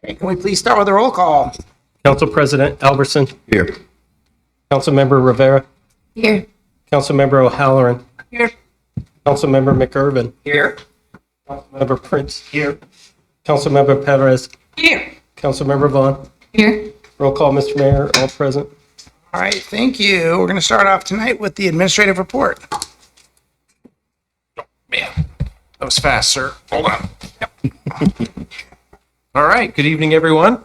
Okay, can we please start with a roll call? Council President Albertson. Here. Councilmember Rivera. Here. Councilmember O'Halloran. Here. Councilmember McIrvin. Here. Councilmember Prince. Here. Councilmember Perez. Here. Councilmember Vaughn. Here. Roll call, Mr. Mayor, all present. All right, thank you. We're going to start off tonight with the administrative report. Man, that was fast, sir. Hold on. All right, good evening, everyone.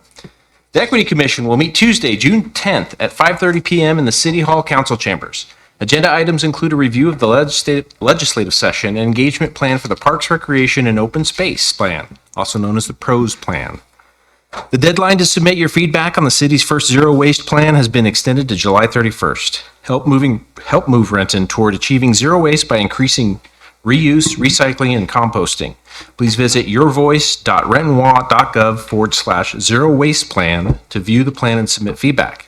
The Equity Commission will meet Tuesday, June 10th at 5:30 p.m. in the City Hall Council Chambers. Agenda items include a review of the legislative session and engagement plan for the Parks, Recreation, and Open Space Plan, also known as the PROS Plan. The deadline to submit your feedback on the city's first zero waste plan has been extended to July 31st. Help move Renton toward achieving zero waste by increasing reuse, recycling, and composting. Please visit yourvoice.rentonwa.gov/zero waste plan to view the plan and submit feedback.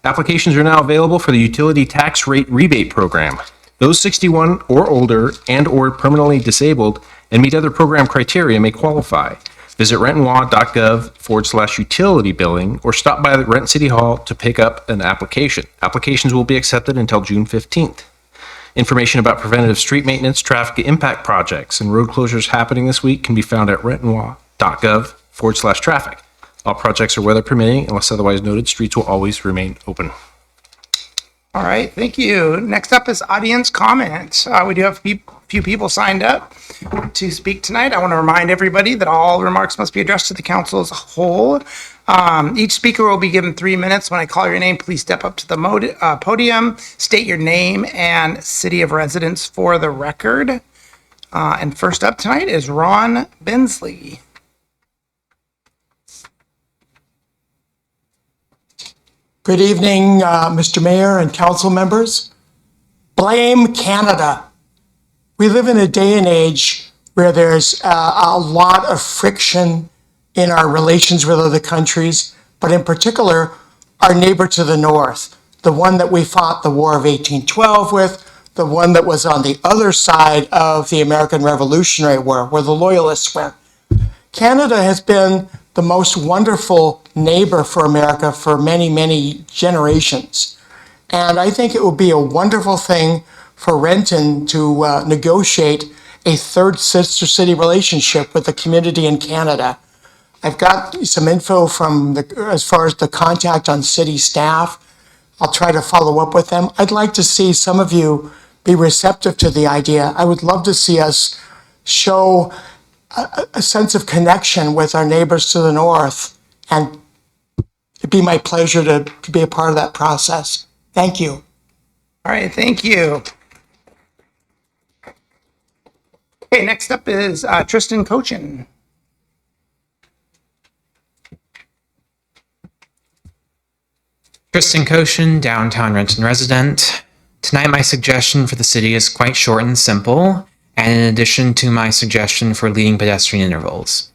Applications are now available for the utility tax rate rebate program. Those 61 or older and/or permanently disabled and meet other program criteria may qualify. Visit rentonwa.gov/utility billing or stop by the Renton City Hall to pick up an application. Applications will be accepted until June 15th. Information about preventative street maintenance, traffic impact projects, and road closures happening this week can be found at rentonwa.gov/traffic. All projects are weather permitting. Unless otherwise noted, streets will always remain open. All right, thank you. Next up is audience comments. We do have a few people signed up to speak tonight. I want to remind everybody that all remarks must be addressed to the council as a whole. Each speaker will be given 3 minutes. When I call your name, please step up to the podium, state your name and city of residence for the record. And first up tonight is Ron Bensley. Good evening, Mr. Mayor and council members. Blame Canada. We live in a day and age where there's a lot of friction in our relations with other countries, but in particular, our neighbor to the north, the one that we fought the War of 1812 with, the one that was on the other side of the American Revolutionary War, where the Loyalists went. Canada has been the most wonderful neighbor for America for many, many generations. And I think it would be a wonderful thing for Renton to negotiate a third sister city relationship with the community in Canada. I've got some info from as far as the contact on city staff. I'll try to follow up with them. I'd like to see some of you be receptive to the idea. I would love to see us show a sense of connection with our neighbors to the north, and it'd be my pleasure to be a part of that process. Thank you. All right, thank you. Okay, next up is Tristan Cochin. Tristan Cochin, downtown Renton resident. Tonight my suggestion for the city is quite short and simple, and in addition to my suggestion for leading pedestrian intervals.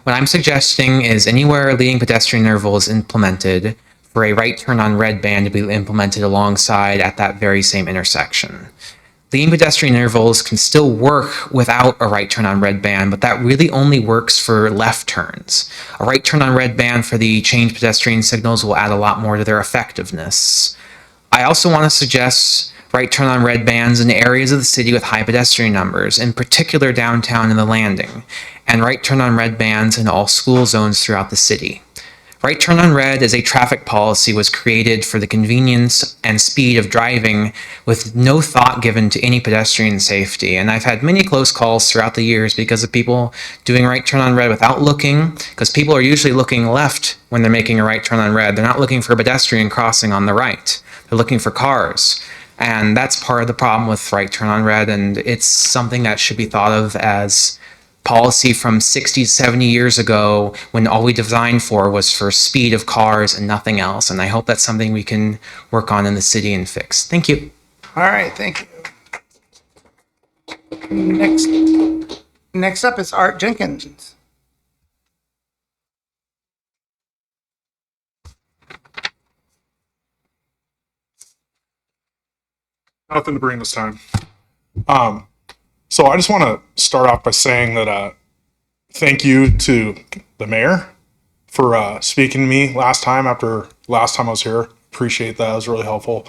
What I'm suggesting is anywhere leading pedestrian interval is implemented, for a right turn on red band to be implemented alongside at that very same intersection. Leading pedestrian intervals can still work without a right turn on red band, but that really only works for left turns. A right turn on red band for the change pedestrian signals will add a lot more to their effectiveness. I also want to suggest right turn on red bands in areas of the city with high pedestrian numbers, in particular downtown and the Landing, and right turn on red bands in all school zones throughout the city. Right turn on red as a traffic policy was created for the convenience and speed of driving with no thought given to any pedestrian safety. And I've had many close calls throughout the years because of people doing right turn on red without looking, because people are usually looking left when they're making a right turn on red. They're not looking for a pedestrian crossing on the right. They're looking for cars. And that's part of the problem with right turn on red, and it's something that should be thought of as policy from 60, 70 years ago when all we designed for was for speed of cars and nothing else. And I hope that's something we can work on in the city and fix. Thank you. All right, thank you. Next up is Art Jenkins. Nothing to bring this time. So I just want to start off by saying that thank you to the mayor for speaking to me last time after last time I was here. Appreciate that. It was really helpful.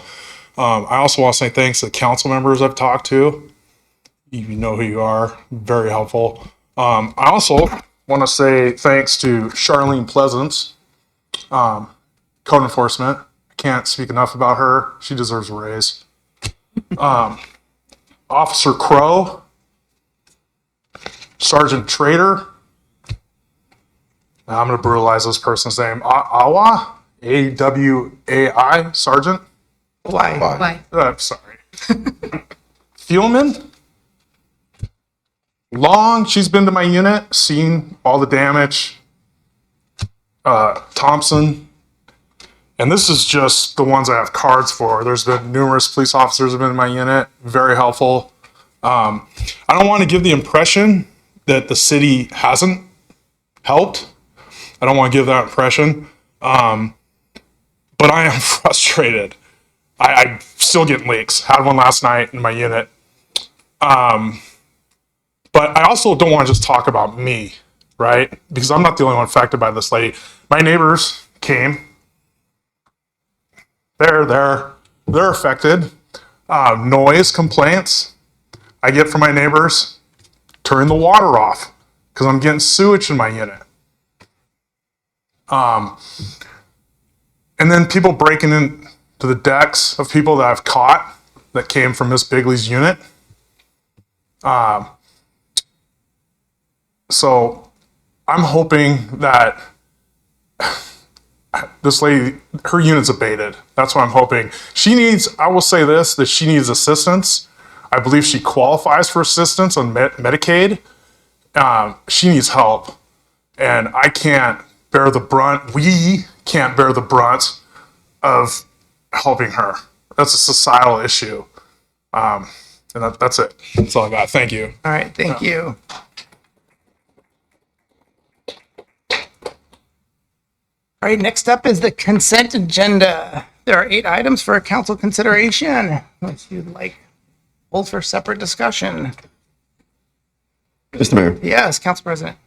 I also want to say thanks to the council members I've talked to. You know who you are. Very helpful. I also want to say thanks to Charlene Pleasance, code enforcement. I can't speak enough about her. She deserves a raise. Officer Crow, Sergeant Trader. I'm going to brutalize this person's name. Awa, A-W-A-I, Sergeant. Why? Why? I'm sorry. Thielman. Long, she's been to my unit, seen all the damage. Thompson. And this is just the ones I have cards for. There's been numerous police officers have been in my unit. Very helpful. I don't want to give the impression that the city hasn't helped. I don't want to give that impression. But I am frustrated. I'm still getting leaks. Had one last night in my unit. But I also don't want to just talk about me, right? Because I'm not the only one affected by this lady. My neighbors came. They're affected. Noise complaints I get from my neighbors. Turn the water off because I'm getting sewage in my unit. And then people breaking into the decks of people that I've caught that came from Miss Bigley's unit. So I'm hoping that this lady, her unit's abated. That's what I'm hoping. I will say this, that she needs assistance. I believe she qualifies for assistance on Medicaid. She needs help. And I can't bear the brunt. We can't bear the brunt of helping her. That's a societal issue. And that's it. That's all I got. Thank you. All right, thank you. All right, next up is the consent agenda. There are 8 items for council consideration, which you'd like hold for separate discussion. Mr. Mayor, Yes, Council President.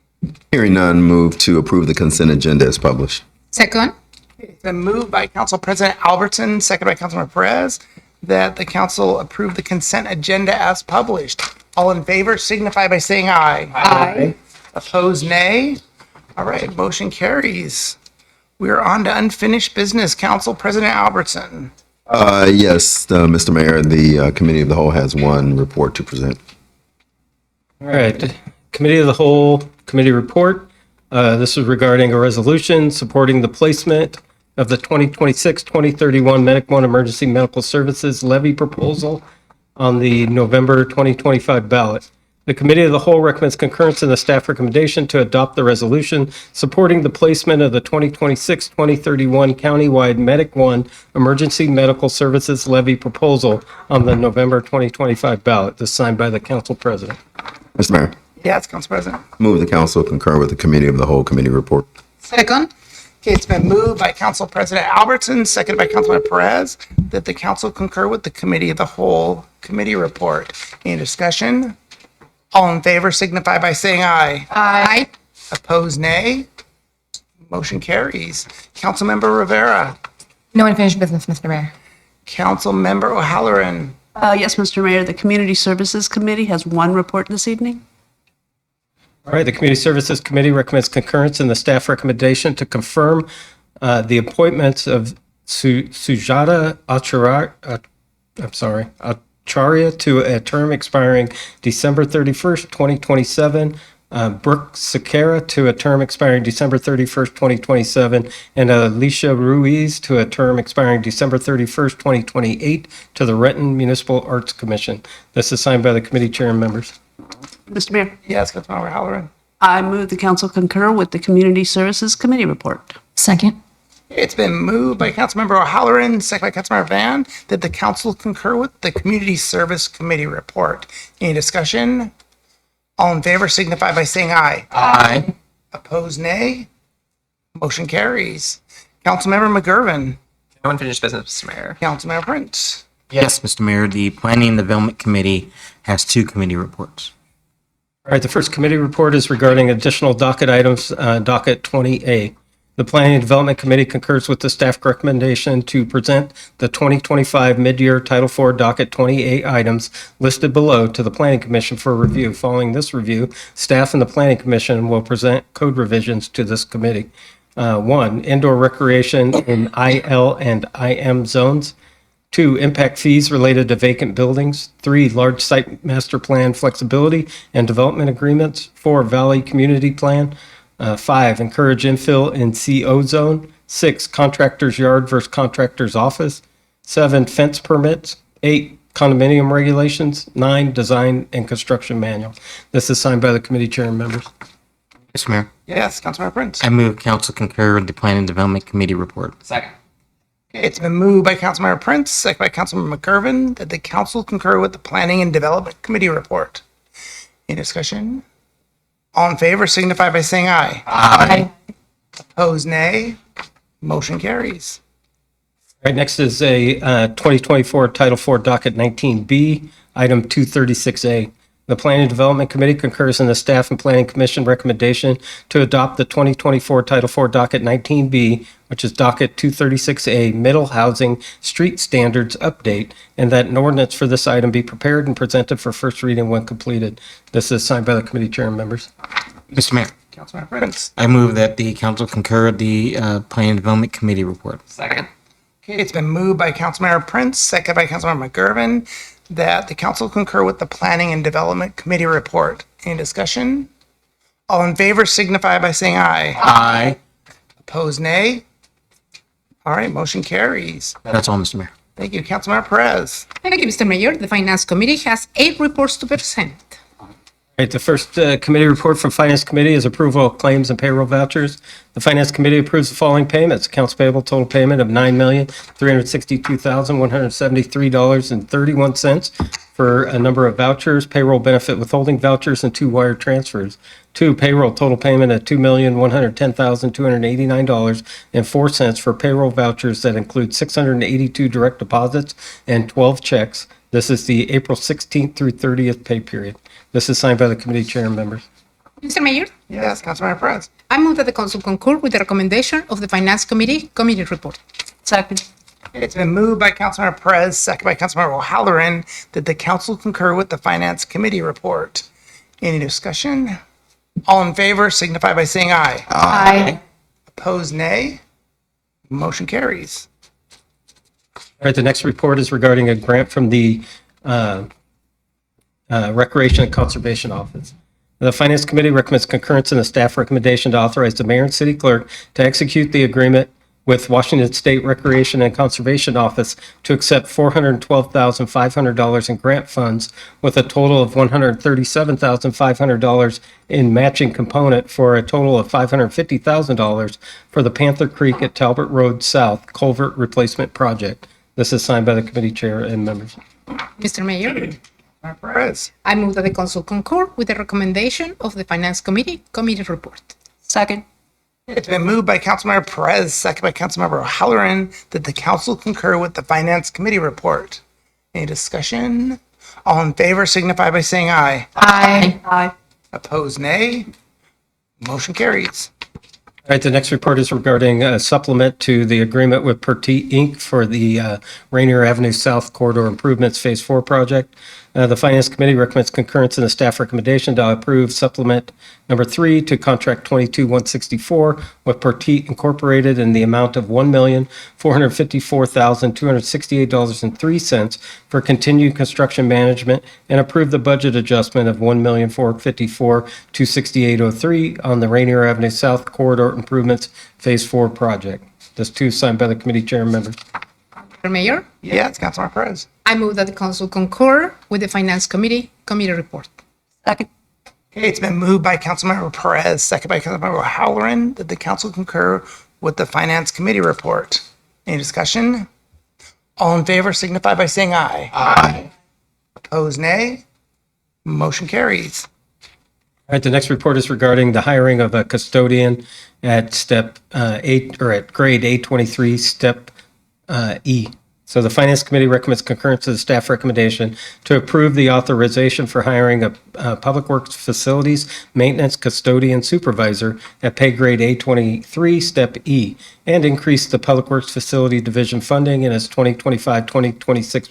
hearing none, move to approve the consent agenda as published. Second? It's been moved by Council President Albertson, second by Councilmember Perez, that the council approve the consent agenda as published. All in favor signify by saying aye. Aye. Opposed, nay. All right, motion carries. We are on to unfinished business. Council President Albertson. Yes, Mr. Mayor, the Committee of the Whole has one report to present. All right. Committee of the Whole Committee Report. This is regarding a resolution supporting the placement of the 2026-2031 Medic 1 Emergency Medical Services Levy Proposal on the November 2025 ballot. The Committee of the Whole recommends concurrence in the staff recommendation to adopt the resolution supporting the placement of the 2026-2031 countywide Medic 1 Emergency Medical Services Levy Proposal on the November 2025 ballot. This is signed by the Council President. Mr. Mayor, Yes, Council President. move the council concur with the Committee of the Whole Committee report. Second? Okay, it's been moved by Council President Albertson, seconded by Councilmember Perez, that the council concur with the Committee of the Whole Committee report. Any discussion? All in favor signify by saying aye. Aye. Opposed, nay. Motion carries. Councilmember Rivera. No unfinished business, Mr. Mayor. Councilmember O'Halloran. Yes, Mr. Mayor, the Community Services Committee has one report this evening. All right, the Community Services Committee recommends concurrence in the staff recommendation to confirm the appointments of Sujata Acharya to a term expiring December 31st, 2027, Brooke Sequeira to a term expiring December 31st, 2027, and Alicia Ruiz to a term expiring December 31st, 2028 to the Renton Municipal Arts Commission. This is signed by the committee chair and members. Mr. Mayor, Yes, Councilmember O'Halloran. I move the council concur with the Community Services Committee report. Second? It's been moved by Councilmember O'Halloran, second by Councilmember Van, that the council concur with the Community Service Committee report. Any discussion? All in favor signify by saying aye. Aye. Opposed, nay. Motion carries. Councilmember McGurven. No unfinished business, Mr. Mayor. Councilmember Prince. Yes, Mr. Mayor, the Planning and Development Committee has 2 committee reports. All right, the first committee report is regarding additional docket items, docket 20A. The Planning and Development Committee concurs with the staff recommendation to present the 2025 mid-year Title IV docket 20A items listed below to the Planning Commission for review. Following this review, staff and the Planning Commission will present code revisions to this committee. 1, indoor recreation in IL and IM zones. 2, impact fees related to vacant buildings. 3, large site master plan flexibility and development agreements. 4, valley community plan. 5, encourage infill in CO zone. 6, contractor's yard versus contractor's office. 7, fence permits. 8, condominium regulations. 9, design and construction manual. This is signed by the committee chair and members. Mr. Mayor, Yes, Councilmember Prince. I move council concur with the Plan and Development Committee report. Second. Okay, it's been moved by Councilmember Prince, second by Councilmember McGurven, that the council concur with the Planning and Development Committee report. Any discussion? All in favor signify by saying aye. Aye. Opposed, nay. Motion carries. All right, next is a 2024 Title IV Docket 19B, Item 236A. The Planning and Development Committee concurs in the Staff and Planning Commission recommendation to adopt the 2024 Title IV Docket 19B, which is Docket 236A, Middle Housing Street Standards Update, and that an ordinance for this item be prepared and presented for first reading when completed. This is signed by the committee chair and members. Mr. Mayor, Councilmember Prince. I move that the council concur with the Plan and Development Committee report. Second. Okay, it's been moved by Councilmember Prince, second by Councilmember McGurven, that the council concur with the Planning and Development Committee report. Any discussion? All in favor signify by saying aye. Aye. Opposed, nay. All right, motion carries. That's all, Mr. Mayor. Thank you, Councilmember Perez. Thank you, Mr. Mayor. The Finance Committee has 8 reports to present. All right, the first committee report from Finance Committee is approval of claims and payroll vouchers. The Finance Committee approves the following payments. Accounts payable total payment of $9,362,173.31 for a number of vouchers, payroll benefit withholding vouchers, and 2 wire transfers. 2, payroll total payment of $2,110,289.04 for payroll vouchers that include 682 direct deposits and 12 checks. This is the April 16th through 30th pay period. This is signed by the committee chair and members. Mr. Mayor, Yes, Councilmember Perez. I move that the council concur with the recommendation of the Finance Committee committee report. Second. It's been moved by Councilmember Perez, second by Councilmember O'Halloran, that the council concur with the Finance Committee report. Any discussion? All in favor signify by saying aye. Aye. Opposed, nay. Motion carries. All right, the next report is regarding a grant from the Recreation and Conservation Office. The Finance Committee recommends concurrence in the staff recommendation to authorize the mayor and city clerk to execute the agreement with Washington State Recreation and Conservation Office to accept $412,500 in grant funds with a total of $137,500 in matching component for a total of $550,000 for the Panther Creek at Talbot Road South Culvert Replacement Project. This is signed by the committee chair and members. Mr. Mayor, Councilmember Perez. I move that the council concur with the recommendation of the Finance Committee committee report. Second. It's been moved by Councilmember Perez, second by Councilmember O'Halloran, that the council concur with the Finance Committee report. Any discussion? All in favor signify by saying aye. Aye. Aye. Opposed, nay. Motion carries. All right, the next report is regarding a supplement to the agreement with Pertit Inc. for the Rainier Avenue South Corridor Improvements Phase 4 project. The Finance Committee recommends concurrence in the staff recommendation to approve supplement number 3 to contract 22-164 with Pertit Incorporated in the amount of $1,454,268.03 for continued construction management, and approve the budget adjustment of $1,454,268.03 on the Rainier Avenue South Corridor Improvements Phase 4 project. This too is signed by the committee chair and members. Mr. Mayor, Yes, Councilmember Perez. I move that the council concur with the Finance Committee committee report. Second. Okay, it's been moved by Councilmember Perez, second by Councilmember O'Halloran, that the council concur with the Finance Committee report. Any discussion? All in favor signify by saying aye. Aye. Opposed, nay. Motion carries. All right, the next report is regarding the hiring of a custodian at step 8, or at grade 823, step E. So the Finance Committee recommends concurrence to the staff recommendation to approve the authorization for hiring a Public Works Facilities Maintenance Custodian Supervisor at pay grade A23, Step E, and increase the Public Works Facility Division funding in its 2025-2026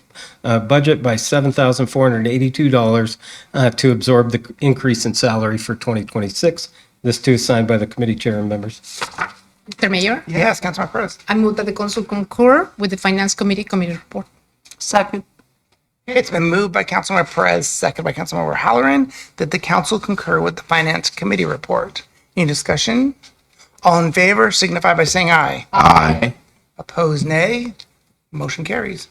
budget by $7,482 to absorb the increase in salary for 2026. This too is signed by the committee chair and members. Mr. Mayor, Yes, Councilmember Perez. I move that the council concur with the Finance Committee committee report. Second. Okay, it's been moved by Councilmember Perez, second by Councilmember Halloran, that the council concur with the Finance Committee report. Any discussion? All in favor signify by saying aye. Aye. Opposed, nay. Motion carries.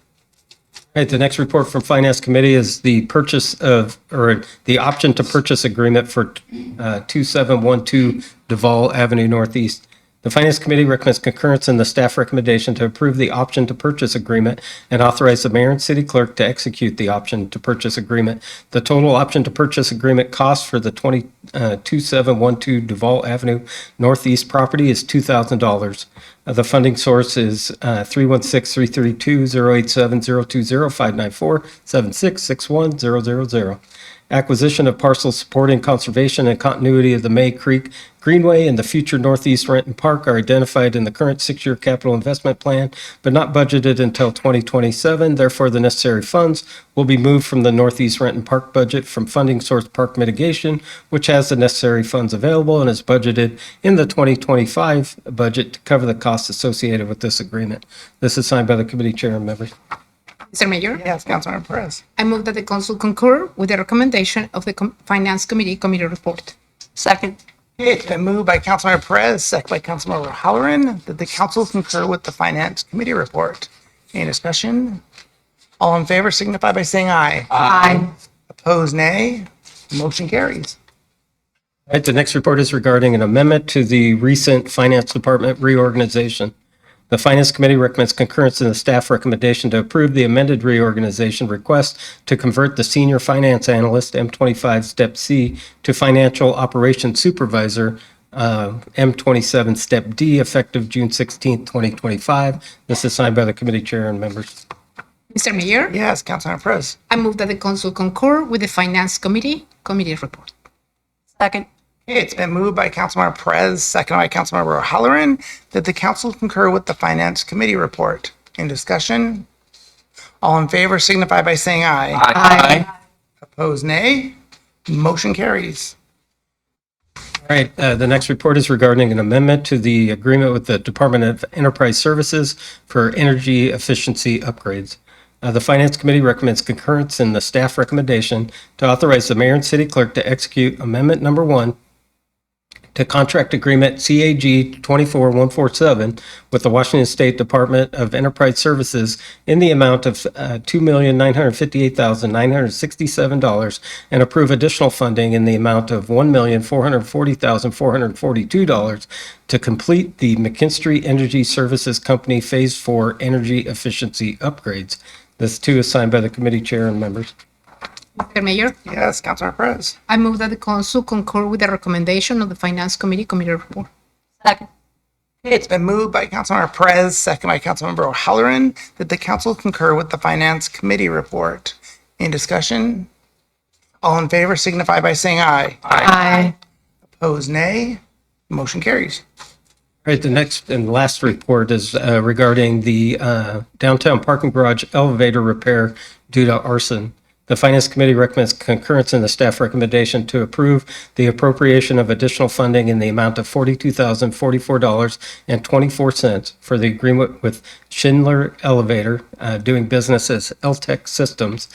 All right, the next report from Finance Committee is the purchase of, or the option to purchase agreement for 2712 Duval Avenue Northeast. The Finance Committee recommends concurrence in the staff recommendation to approve the option to purchase agreement and authorize the mayor and city clerk to execute the option to purchase agreement. The total option to purchase agreement cost for the 2712 Duval Avenue Northeast property is $2,000. The funding source is 316-332-087-020-594-7661-000. Acquisition of parcels supporting conservation and continuity of the May Creek Greenway and the future Northeast Renton Park are identified in the current six-year capital investment plan, but not budgeted until 2027. Therefore, the necessary funds will be moved from the Northeast Renton Park budget from funding source park mitigation, which has the necessary funds available and is budgeted in the 2025 budget to cover the costs associated with this agreement. This is signed by the committee chair and members. Mr. Mayor, Yes, Councilmember Perez. I move that the council concur with the recommendation of the Finance Committee committee report. Second. Okay, it's been moved by Councilmember Perez, second by Councilmember Halloran, that the council concur with the Finance Committee report. Any discussion? All in favor signify by saying aye. Aye. Opposed, nay. Motion carries. All right, the next report is regarding an amendment to the recent Finance Department reorganization. The Finance Committee recommends concurrence in the staff recommendation to approve the amended reorganization request to convert the Senior Finance Analyst, M25 Step C, to Financial Operations Supervisor, M27 Step D, effective June 16, 2025. This is signed by the committee chair and members. Mr. Mayor, Yes, Councilmember Perez. I move that the council concur with the Finance Committee committee report. Second. Okay, it's been moved by Councilmember Perez, second by Councilmember Halloran, that the council concur with the Finance Committee report. In discussion? All in favor signify by saying aye. Aye. Opposed, nay. Motion carries. All right, the next report is regarding an amendment to the agreement with the Department of Enterprise Services for energy efficiency upgrades. The Finance Committee recommends concurrence in the staff recommendation to authorize the mayor and city clerk to execute Amendment Number 1 to contract agreement CAG 24147 with the Washington State Department of Enterprise Services in the amount of $2,958,967 and approve additional funding in the amount of $1,440,442 to complete the McKinstry Energy Services Company Phase 4 energy efficiency upgrades. This too is signed by the committee chair and members. Mr. Mayor, Yes, Councilmember Perez. I move that the council concur with the recommendation of the Finance Committee committee report. Second. Okay, it's been moved by Councilmember Perez, second by Councilmember Halloran, that the council concur with the Finance Committee report. Any discussion? All in favor signify by saying aye. Aye. Opposed, nay. Motion carries. All right, the next and last report is regarding the downtown parking garage elevator repair due to arson. The Finance Committee recommends concurrence in the staff recommendation to approve the appropriation of additional funding in the amount of $42,044.24 for the agreement with Schindler Elevator, doing business as LTEC Systems,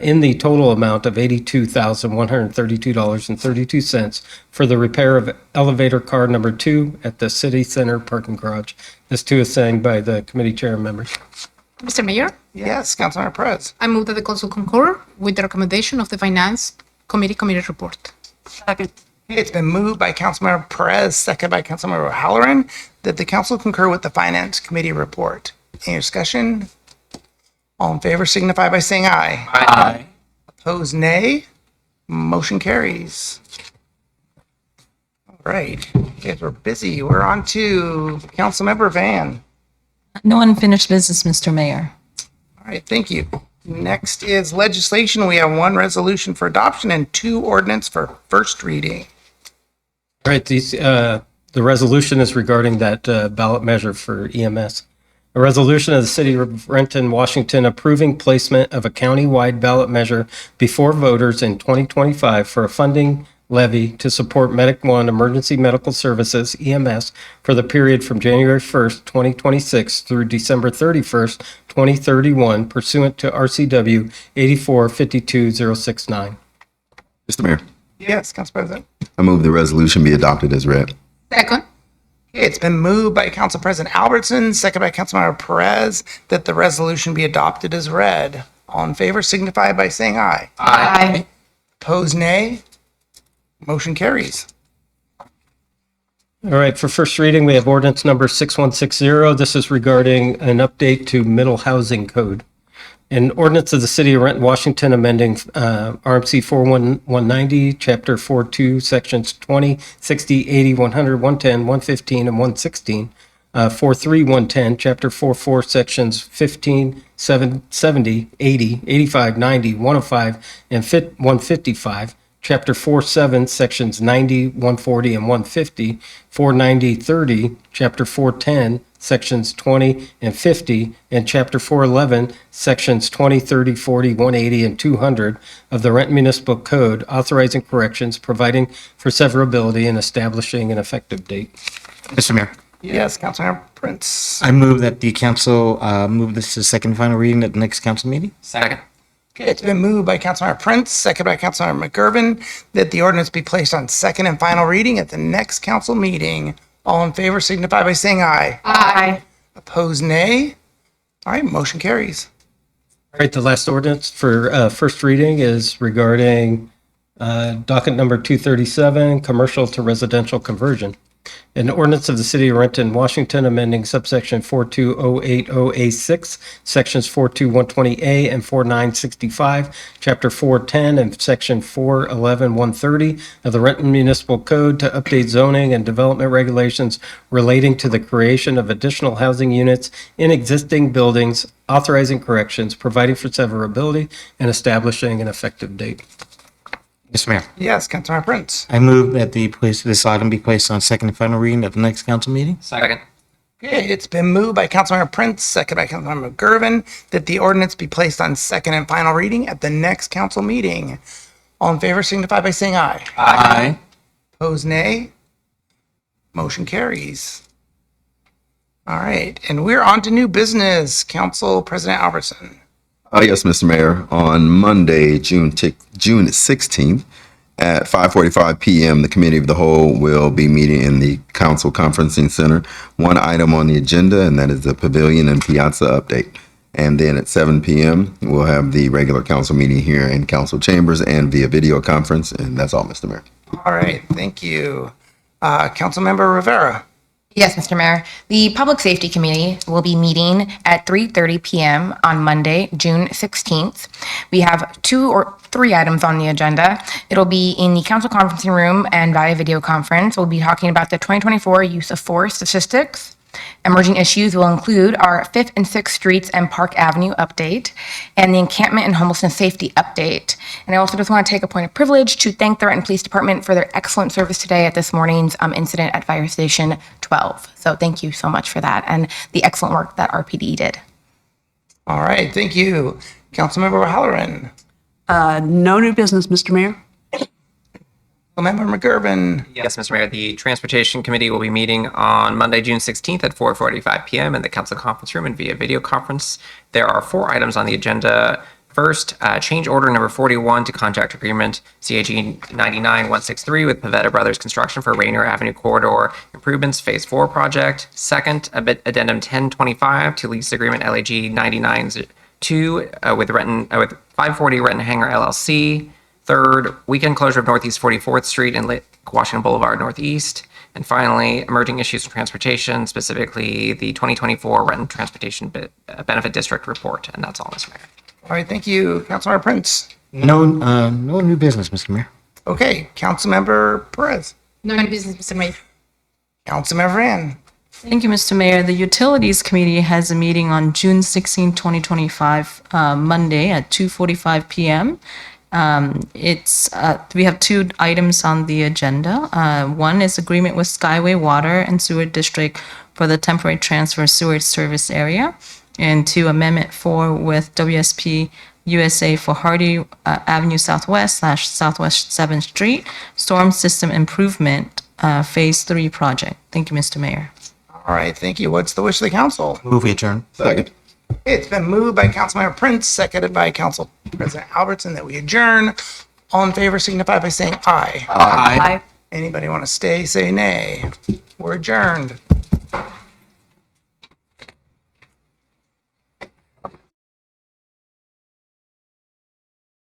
in the total amount of $82,132.32 for the repair of elevator car number 2 at the City Center parking garage. This too is signed by the committee chair and members. Mr. Mayor, Yes, Councilmember Perez. I move that the council concur with the recommendation of the Finance Committee committee report. Second. Okay, it's been moved by Councilmember Perez, second by Councilmember Halloran, that the council concur with the Finance Committee report. Any discussion? All in favor signify by saying aye. Aye. Opposed, nay. Motion carries. All right, you guys were busy. We're on to Councilmember Van. No unfinished business, Mr. Mayor. All right, thank you. Next is legislation. We have one resolution for adoption and two ordinance for first reading. All right, the resolution is regarding that ballot measure for EMS. A resolution of the City of Renton, Washington, approving placement of a county-wide ballot measure before voters in 2025 for a funding levy to support Medic One Emergency Medical Services, EMS, for the period from January 1st, 2026 through December 31st, 2031, pursuant to RCW 8452069. Mr. Mayor, Yes, Council President. I move the resolution be adopted as read. Second. Okay, it's been moved by Council President Albertson, second by Councilmember Perez, that the resolution be adopted as read. All in favor signify by saying aye. Aye. Opposed, nay. Motion carries. All right, for first reading, we have ordinance number 6160. This is regarding an update to middle housing code. An ordinance of the City of Renton, Washington, amending RMC 41190, Chapter 42, Sections 20, 60, 80, 100, 110, 115, and 116. 43110, Chapter 44, Sections 15, 70, 80, 85, 90, 105, and 155. Chapter 47, Sections 90, 140, and 150, 490, 30, Chapter 410, Sections 20 and 50, and Chapter 411, Sections 20, 30, 40, 180, and 200 of the Renton Municipal Code, authorizing corrections, providing for severability, and establishing an effective date. Mr. Mayor, Yes, Councilmember Prince. I move that the council move this to second and final reading at the next council meeting. Second. Okay, it's been moved by Councilmember Prince, second by Councilmember McGurven, that the ordinance be placed on second and final reading at the next council meeting. All in favor signify by saying aye. Aye. Opposed, nay. All right, motion carries. All right, the last ordinance for first reading is regarding docket number 237, commercial to residential conversion. An ordinance of the City of Renton, Washington, amending subsection 42080A6, sections 42120A and 4965, chapter 410 and section 411130 of the Renton Municipal Code to update zoning and development regulations relating to the creation of additional housing units in existing buildings, authorizing corrections, providing for severability, and establishing an effective date. Mr. Mayor, Yes, Councilmember Prince. I move that this item be placed on second and final reading at the next council meeting. Second. Okay, it's been moved by Councilmember Prince, second by Councilmember McGurven, that the ordinance be placed on second and final reading at the next council meeting. All in favor signify by saying aye. Aye. Opposed, nay. Motion carries. All right, and we're on to new business. Council President Albertson. Yes, Mr. Mayor, on Monday, June 16th at 5:45 p.m., the Committee of the Whole will be meeting in the Council Conferencing Center. One item on the agenda, and that is the Pavilion and Piazza update. And then at 7 p.m., we'll have the regular council meeting here in council chambers and via video conference. And that's all, Mr. Mayor. All right, thank you. Councilmember Rivera. Yes, Mr. Mayor. The Public Safety Committee will be meeting at 3:30 p.m. on Monday, June 16th. We have 2 or 3 items on the agenda. It'll be in the council conferencing room and via video conference. We'll be talking about the 2024 use of force statistics. Emerging issues will include our 5th and 6th Streets and Park Avenue update and the encampment and homelessness safety update. And I also just want to take a point of privilege to thank the Renton Police Department for their excellent service today at this morning's incident at Fire Station 12. So thank you so much for that and the excellent work that RPD did. All right, thank you. Councilmember Halloran. No new business, Mr. Mayor. Councilmember McGurven. Yes, Mr. Mayor. The Transportation Committee will be meeting on Monday, June 16th at 4:45 p.m. in the council conference room and via video conference. There are 4 items on the agenda. First, change order number 41 to contract agreement CAG 99163 with Pavetta Brothers Construction for Rainier Avenue Corridor Improvements Phase 4 project. Second, addendum 1025 to lease agreement LAG 992 with 540 Renton Hangar LLC. Third, weekend closure of Northeast 44th Street and Washington Boulevard Northeast. And finally, emerging issues in transportation, specifically the 2024 Renton Transportation Benefit District Report. And that's all, Mr. Mayor. All right, thank you. Councilmember Prince. No new business, Mr. Mayor. Okay, Councilmember Perez. No new business, Mr. Mayor. Councilmember Ann. Thank you, Mr. Mayor. The Utilities Committee has a meeting on June 16, 2025, Monday at 2:45 p.m. We have two items on the agenda. One is agreement with Skyway Water and Sewer District for the temporary transfer sewage service area. And two, Amendment 4 with WSP USA for Hardy Avenue Southwest / Southwest 7th Street Storm System Improvement Phase 3 project. Thank you, Mr. Mayor. All right, thank you. What's the wish of the council? Move we adjourn. Second. It's been moved by Councilmember Prince, seconded by Council President Albertson that we adjourn. All in favor signify by saying aye. Aye. Anybody want to stay, say nay. We're adjourned.